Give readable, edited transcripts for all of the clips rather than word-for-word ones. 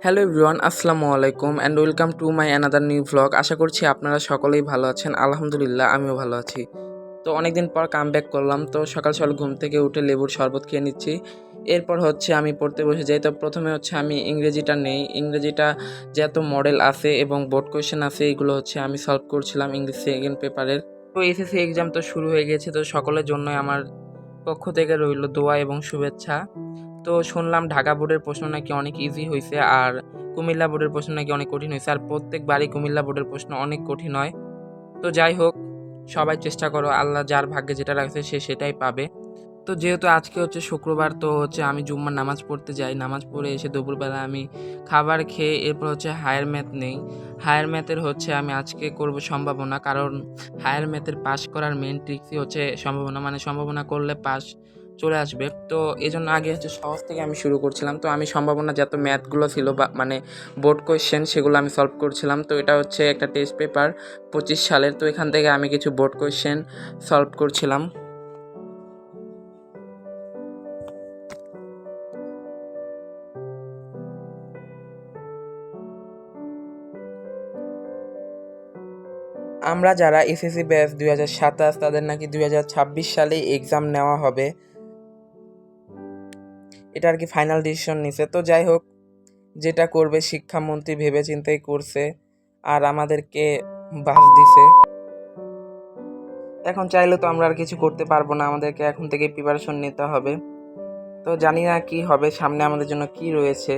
Hello everyone, আসসালামু আলাইকুম and welcome to my another new vlog. আশা করছি আপনারা সকলেই ভালো আছেন। আলহামদুলিল্লাহ, আমিও ভালো আছি। তো অনেকদিন পর কামব্যাক করলাম। তো সকাল সকাল ঘুম থেকে উঠে লেবুর শরবত খেয়ে নিচ্ছি। এরপর হচ্ছে আমি পড়তে বসে যাই। তো প্রথমে হচ্ছে আমি ইংরেজিটা নেই। ইংরেজিটা যে এত মডেল আছে এবং বোর্ড কোয়েশ্চেন আছে, এগুলো হচ্ছে আমি সলভ করছিলাম ইংলিশ সেকেন্ড পেপারের। তো এসএসসি এক্সাম তো শুরু হয়ে গেছে। তো সকলের জন্যই আমার পক্ষ থেকে রইল দোয়া এবং শুভেচ্ছা। তো শুনলাম ঢাকা বোর্ডের প্রশ্ন নাকি অনেক ইজি হয়েছে, আর কুমিল্লা বোর্ডের প্রশ্ন নাকি অনেক কঠিন হয়েছে, আর প্রত্যেকবারই কুমিল্লা বোর্ডের প্রশ্ন অনেক কঠিন হয়। তো যাই হোক, সবাই চেষ্টা করো, আল্লাহ যার ভাগ্যে যেটা রাখছে সে সেটাই পাবে। তো যেহেতু আজকে হচ্ছে শুক্রবার, তো হচ্ছে আমি জুম্মার নামাজ পড়তে যাই। নামাজ পড়ে এসে দুপুরবেলা আমি খাবার খেয়ে এরপর হচ্ছে হায়ার ম্যাথ নেই। হায়ার ম্যাথের হচ্ছে আমি আজকে করব সম্ভাবনা, কারণ হায়ার ম্যাথের পাস করার মেন ট্রিক্সই হচ্ছে সম্ভাবনা, মানে সম্ভাবনা করলে পাস চলে আসবে। তো এই জন্য আগে হচ্ছে সহজ থেকে আমি শুরু করছিলাম। তো আমি সম্ভাবনা যত ম্যাথগুলো ছিল বা মানে বোর্ড কোয়েশ্চেন, সেগুলো আমি সলভ করছিলাম। তো এটা হচ্ছে একটা টেস্ট পেপার 25 সালের। তো এখান থেকে আমি কিছু বোর্ড কোয়েশ্চেন সলভ করছিলাম। আমরা যারা এসএসসি ব্যাচ 2027, তাদের নাকি 2026 সালেই এক্সাম নেওয়া হবে, এটা আর কি ফাইনাল ডিসিশন নিছে। তো যাই হোক, যেটা করবে শিক্ষামন্ত্রী ভেবে চিন্তেই করছে, আর আমাদেরকে বাস দিছে। এখন চাইলে তো আমরা আর কিছু করতে পারবো না, আমাদেরকে এখন থেকে প্রিপারেশন নিতে হবে। তো জানি না কি হবে, সামনে আমাদের জন্য কি রয়েছে।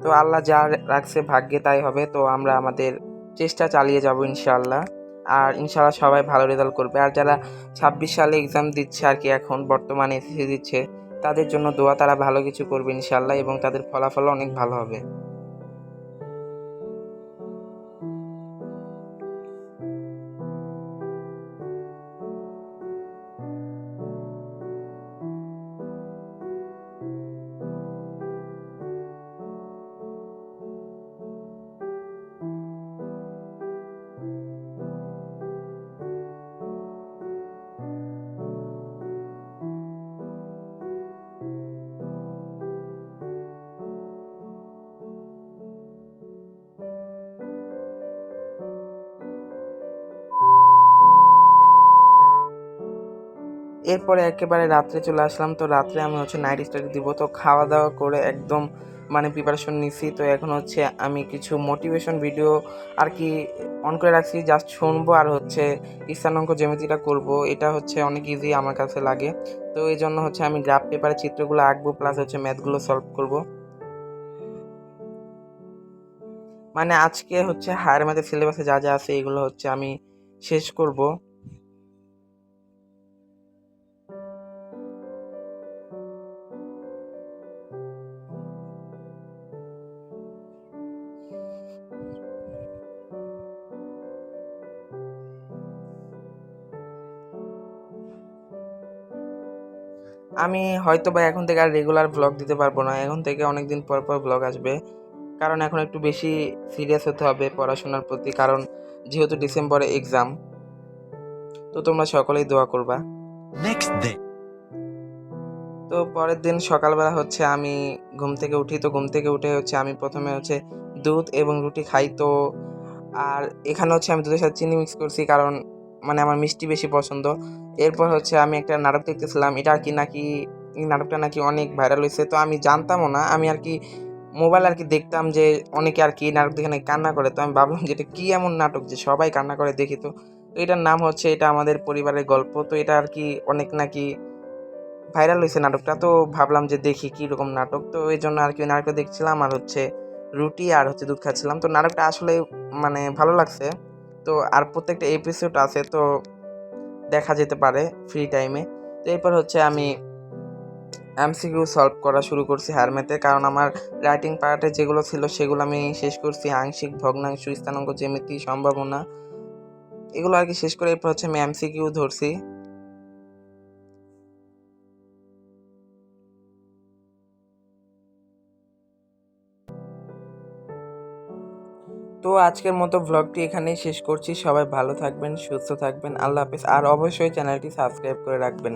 তো আল্লাহ যা রাখছে ভাগ্যে তাই হবে। তো আমরা আমাদের চেষ্টা চালিয়ে যাব ইনশাআল্লাহ। আর ইনশাআল্লাহ সবাই ভালো রেজাল্ট করবে। আর যারা 26 সালে এক্সাম দিচ্ছে আর কি, এখন বর্তমানে এসএসসি দিচ্ছে, তাদের জন্য দোয়া, তারা ভালো কিছু করবে ইনশাআল্লাহ এবং তাদের ফলাফল অনেক ভালো হবে। এরপরে একেবারে রাত্রে চলে আসলাম। তো রাত্রে আমি হচ্ছে নাইট স্টাডি দিব। তো খাওয়া দাওয়া করে একদম মানে প্রিপারেশন নিছি। তো এখন হচ্ছে আমি কিছু মোটিভেশন ভিডিও আর কি অন করে রাখছি, জাস্ট শুনবো আর হচ্ছে স্থানাঙ্ক জ্যামিতিটা করব। এটা হচ্ছে অনেক ইজি আমার কাছে লাগে। তো এই জন্য হচ্ছে আমি গ্রাফ পেপারে চিত্রগুলো আঁকবো, প্লাস হচ্ছে ম্যাথগুলো সলভ করব। মানে আজকে হচ্ছে হায়ার ম্যাথের সিলেবাসে যা যা আছে এগুলো হচ্ছে আমি শেষ করব। আমি হয়তো বা এখন থেকে আর রেগুলার ব্লগ দিতে পারবো না, এখন থেকে অনেকদিন পর পর ব্লগ আসবে, কারণ এখন একটু বেশি সিরিয়াস হতে হবে পড়াশোনার প্রতি, কারণ যেহেতু ডিসেম্বরে এক্সাম। তো তোমরা সকলেই দোয়া করবা। Next day. তো পরের দিন সকালবেলা হচ্ছে আমি ঘুম থেকে উঠি। তো ঘুম থেকে উঠে হচ্ছে আমি প্রথমে হচ্ছে দুধ এবং রুটি খাই। তো আর এখানে হচ্ছে আমি দুধের সাথে চিনি মিক্স করছি, কারণ মানে আমার মিষ্টি বেশি পছন্দ। এরপর হচ্ছে আমি একটা নাটক দেখতেছিলাম, এটা আর কি নাকি এই নাটকটা নাকি অনেক ভাইরাল হয়েছে। তো আমি জানতামও না, আমি আর কি মোবাইল আর কি দেখতাম যে অনেকে আর কি নাটক দেখে নাকি কান্না করে। তো আমি ভাবলাম যে এটা কি এমন নাটক যে সবাই কান্না করে, দেখি। তো এটার নাম হচ্ছে এটা আমাদের পরিবারের গল্প। তো এটা আর কি অনেক নাকি ভাইরাল হয়েছে নাটকটা। তো ভাবলাম যে দেখি কি রকম নাটক। তো এই জন্য আর কি ওই নাটকটা দেখছিলাম, আর হচ্ছে রুটি আর হচ্ছে দুধ খাচ্ছিলাম। তো নাটকটা আসলে মানে ভালো লাগছে। তো আর প্রত্যেকটা এপিসোড আছে, তো দেখা যেতে পারে ফ্রি টাইমে। তো এরপর হচ্ছে আমি এমসিকিউ সলভ করা শুরু করছি হায়ার ম্যাথে, কারণ আমার রাইটিং পার্টে যেগুলো ছিল সেগুলো আমি শেষ করছি। আংশিক, ভগ্নাংশ, স্থানাঙ্ক, জ্যামিতি, সম্ভাবনা, এগুলো আর কি শেষ করে এরপর হচ্ছে আমি এমসিকিউ ধরছি। তো আজকের মতো ভ্লগটি এখানেই শেষ করছি। সবাই ভালো থাকবেন, সুস্থ থাকবেন। আল্লাহ হাফেজ। আর অবশ্যই চ্যানেলটি সাবস্ক্রাইব করে রাখবেন।